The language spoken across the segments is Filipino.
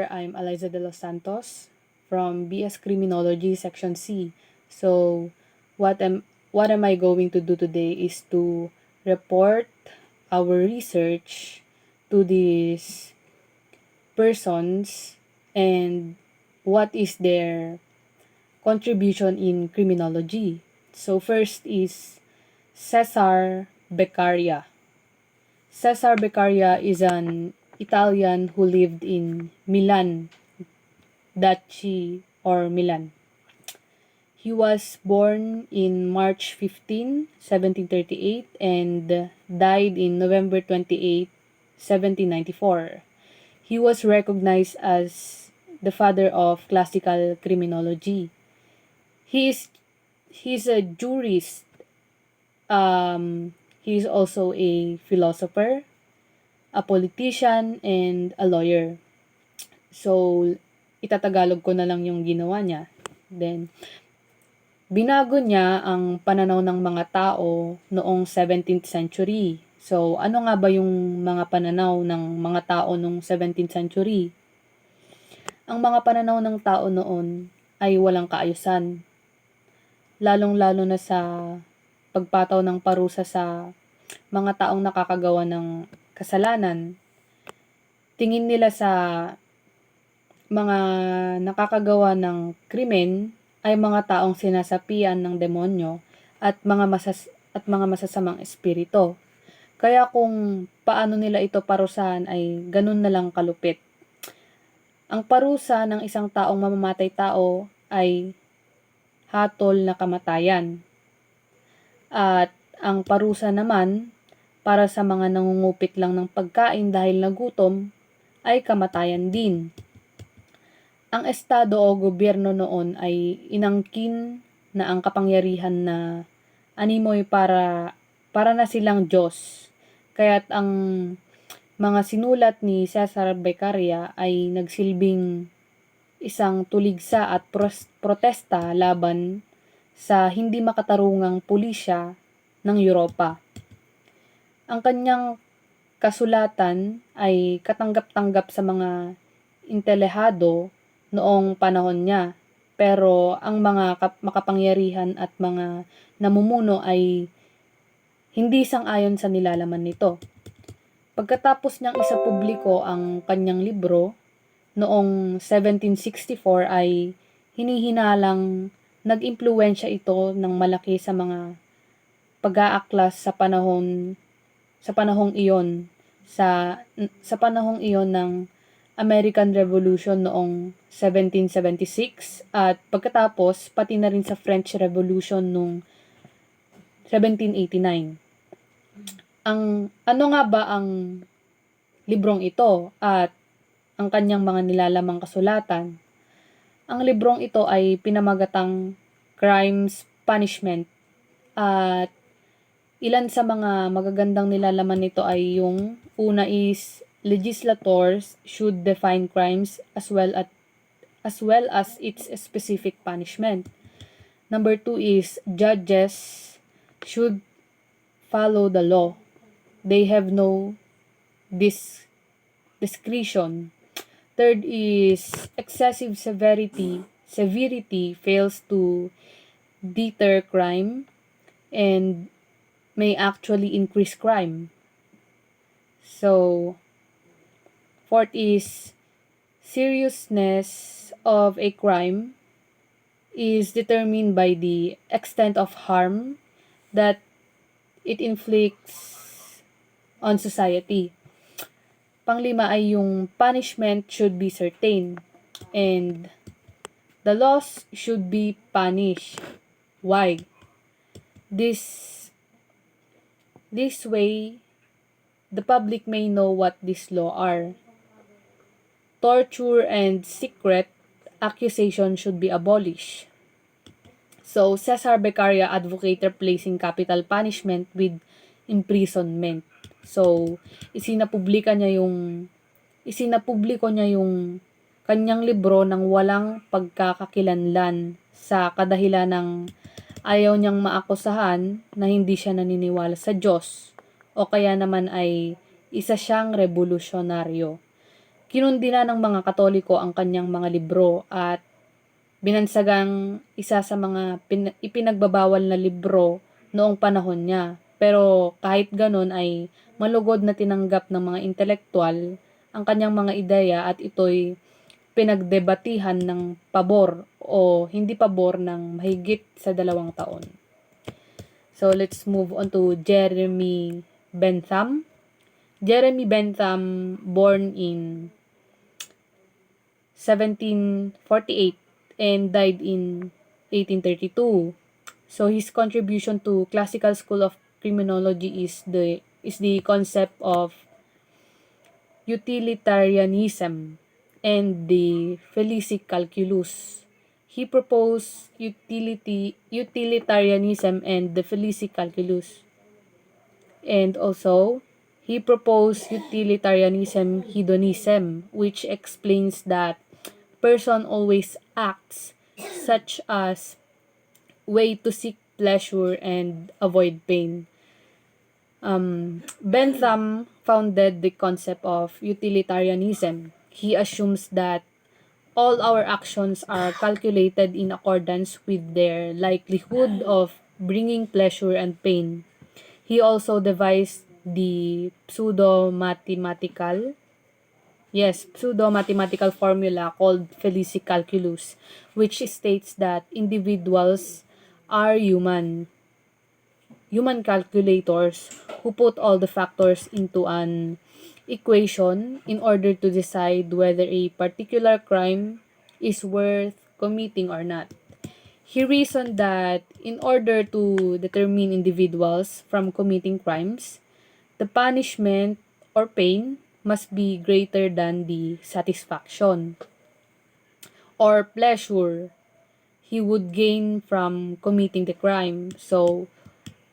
I'm Eliza de los Santos from BS Criminology Section C. So, what am I going to do today is to report our research to these persons and what is their contribution in criminology. So, first is Cesare Beccaria. Cesare Beccaria is an Italian who lived in Milan, Duchy or Milan. He was born in March 15, 1738 and died in November 28, 1794. He was recognized as the father of classical criminology. He's a jurist. He's also a philosopher, a politician, and a lawyer. So, itatagalog ko na lang yung ginawa niya. Then, binago niya ang pananaw ng mga tao noong 17th century. So, ano nga ba yung mga pananaw ng mga tao noong 17th century? Ang mga pananaw ng tao noon ay walang kaayusan. Lalong-lalo na sa pagpataw ng parusa sa mga taong nakakagawa ng kasalanan. Tingin nila sa mga nakakagawa ng krimen ay mga taong sinasapian ng demonyo at mga masasamang espiritu. Kaya kung paano nila ito parusahan ay ganun na lang kalupit. Ang parusa ng isang taong mamamatay tao ay hatol na kamatayan. At ang parusa naman para sa mga nangungupit lang ng pagkain dahil nagutom ay kamatayan din. Ang estado o gobyerno noon ay inangkin na ang kapangyarihan na animoy para na silang Diyos. Kaya't ang mga sinulat ni Cesare Beccaria ay nagsilbing isang tuligsa at protesta laban sa hindi makatarungang pulisya ng Europa. Ang kanyang kasulatan ay katanggap-tanggap sa mga intelehado noong panahon niya, pero ang mga makapangyarihan at mga namumuno ay hindi sang-ayon sa nilalaman nito. Pagkatapos niyang isapubliko ang kanyang libro, noong 1764 ay hinihinalang nag-impluwensya ito ng malaki sa mga pag-aaklas sa panahong iyon sa panahong iyon ng American Revolution noong 1776 at pagkatapos pati na rin sa French Revolution noong 1789. Ano nga ba ang librong ito at ang kanyang mga nilalamang kasulatan? Ang librong ito ay pinamagatang Crimes, Punishment at ilan sa mga magagandang nilalaman nito ay yung una is legislators should define crimes as well as its specific punishment. Number 2 is judges should follow the law. They have no discretion. Third is excessive severity fails to deter crime and may actually increase crime. So, fourth is seriousness of a crime is determined by the extent of harm that it inflicts on society. Panglima ay yung punishment should be certain and the laws should be punished. Why? This way, the public may know what these laws are. Torture and secret accusation should be abolished. So, Cesare Beccaria advocated placing capital punishment with imprisonment. So, isinapubliko niya yung kanyang libro nang walang pagkakakilanlan sa kadahilan ng ayaw niyang maakusahan na hindi siya naniniwala sa Diyos o kaya naman ay isa siyang revolusyonaryo. Kinundina ng mga Katoliko ang kanyang mga libro at binansagang isa sa mga ipinagbabawal na libro noong panahon niya. Pero kahit ganon ay malugod na tinanggap ng mga intelektual ang kanyang mga ideya at ito'y pinagdebatihan ng pabor o hindi pabor ng mahigit sa 2 taon. So let's move on to Jeremy Bentham. Jeremy Bentham, born in 1748 and died in 1832. So his contribution to classical school of criminology is the concept of utilitarianism and the Felicity Calculus. He proposed utilitarianism and the Felicity Calculus. And also, he proposed utilitarianism hedonism, which explains that person always acts such as way to seek pleasure and avoid pain. Bentham founded the concept of utilitarianism. He assumes that all our actions are calculated in accordance with their likelihood of bringing pleasure and pain. He also devised the pseudo-mathematical formula called Felicity Calculus, which states that individuals are human calculators who put all the factors into an equation in order to decide whether a particular crime is worth committing or not. He reasoned that in order to determine individuals from committing crimes, the punishment or pain must be greater than the satisfaction or pleasure he would gain from committing the crime. So,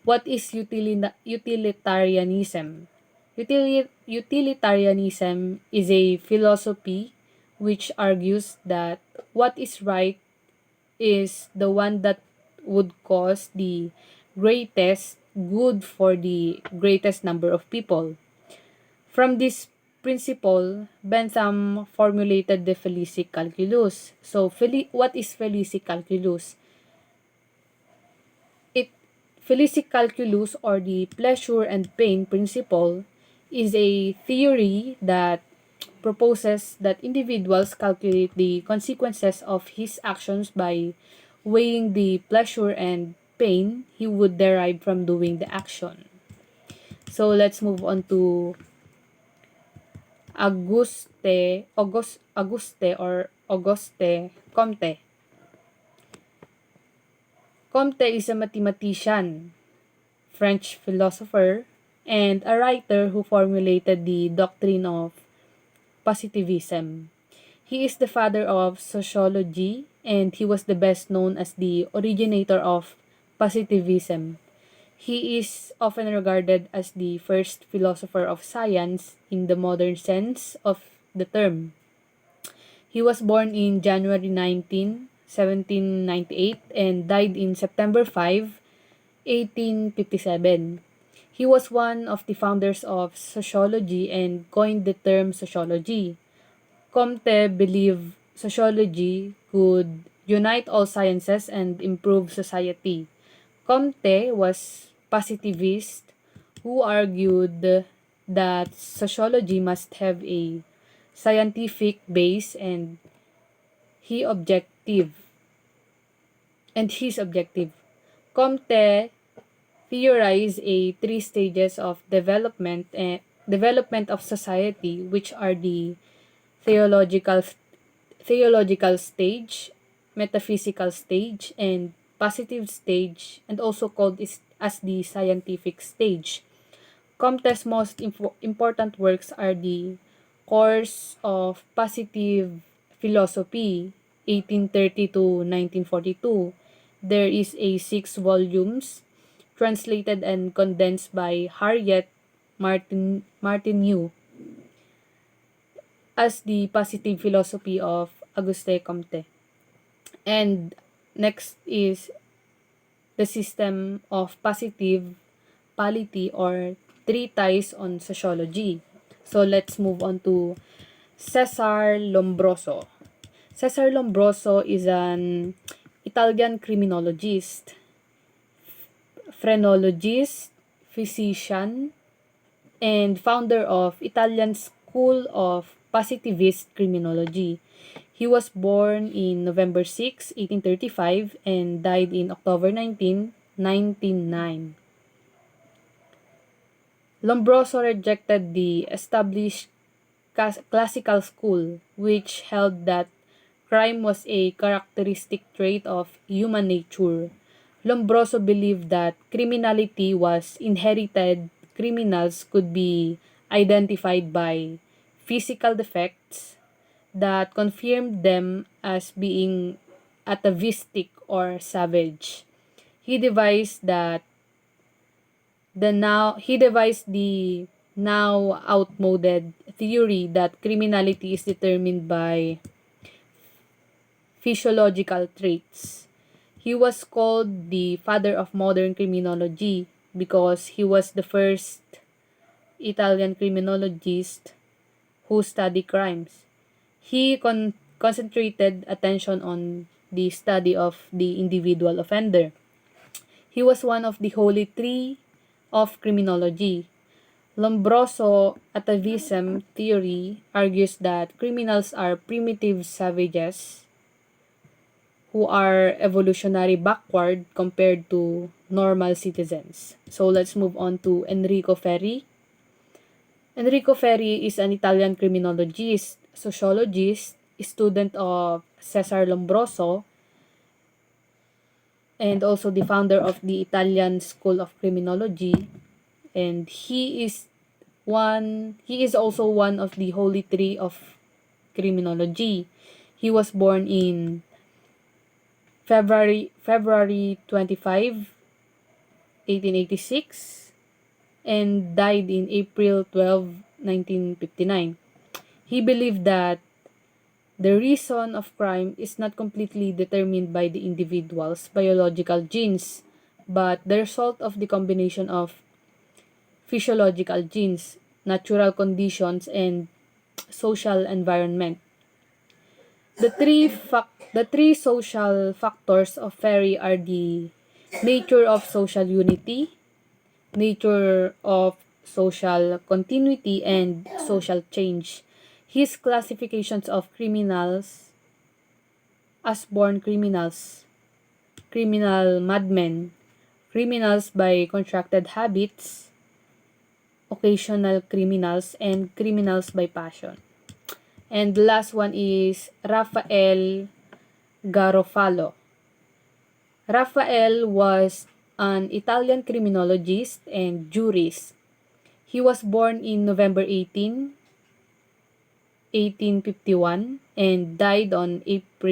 what is utilitarianism? Utilitarianism is a philosophy which argues that what is right is the one that would cause the greatest good for the greatest number of people. From this principle, Bentham formulated the Felicity Calculus. So, what is Felicity Calculus? Felicity Calculus, or the pleasure and pain principle, is a theory that proposes that individuals calculate the consequences of his actions by weighing the pleasure and pain he would derive from doing the action. So let's move on to Auguste Comte. Comte is a mathematician, French philosopher, and a writer who formulated the doctrine of positivism. He is the father of sociology, and he was the best known as the originator of positivism. He is often regarded as the first philosopher of science in the modern sense of the term. He was born in January 19, 1798 and died in September 5, 1857. He was one of the founders of sociology and coined the term sociology. Comte believed sociology could unite all sciences and improve society. Comte was positivist who argued that sociology must have a scientific base he objective his objective. Comte theorized a 3 stages of development of society, which are the theological theological stage, metaphysical stage, and positive stage, and also called as the scientific stage. Comte's most important works are the Course of Positive Philosophy, 1830 to 1942. There is a 6 volumes translated and condensed by Harriet Martineau as the Positive Philosophy of Auguste Comte. And next is the System of Positive Polity, or Treatise on Sociology. So let's move on to Cesare Lombroso. Cesare Lombroso is an Italian criminologist, phrenologist, physician, and founder of Italian School of Positivist Criminology. He was born in November 6, 1835 and died in October 19, 1909. Lombroso rejected the established classical school, which held that crime was a characteristic trait of human nature. Lombroso believed that criminality was inherited. Criminals could be identified by physical defects that confirmed them as being atavistic or savage. He devised that he devised the now outmoded theory that criminality is determined by physiological traits. He was called the father of modern criminology because he was the first Italian criminologist who studied crimes. He concentrated attention on the study of the individual offender. He was one of the holy three of criminology. Lombroso atavism theory argues that criminals are primitive savages who are evolutionary backward compared to normal citizens. So let's move on to Enrico Ferry. Enrico Ferry is an Italian criminologist, sociologist, student of Cesare Lombroso, and also the founder of the Italian School of Criminology. And he is also one of the holy three of criminology. He was born in February 25, 1886 and died in April 12, 1959. He believed that the reason of crime is not completely determined by the individual's biological genes, but the result of the combination of physiological genes, natural conditions, and social environment. The three social factors of Ferry are the nature of social unity, nature of social continuity, and social change. His classifications of criminals as born criminals, criminal madmen, criminals by contracted habits, occasional criminals, and criminals by passion. And the last one is Rafael Garofalo. Rafael was an Italian criminologist and jurist. He was born in November 18, 1851 and died in April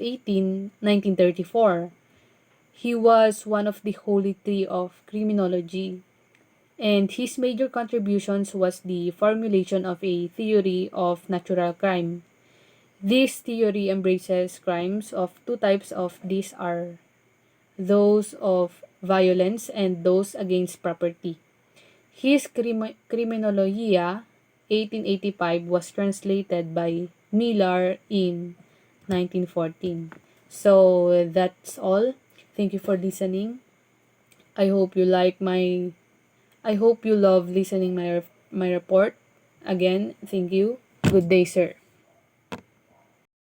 18, 1934. He was one of the holy three of criminology, and his major contributions was the formulation of a theory of natural crime. This theory embraces crimes of two types. Of these are those of violence and those against property. His Criminologia 1885 was translated by Miller in 1914. So that's all. Thank you for listening. I hope you like my I hope you love listening my report. Again, thank you. Good day, sir.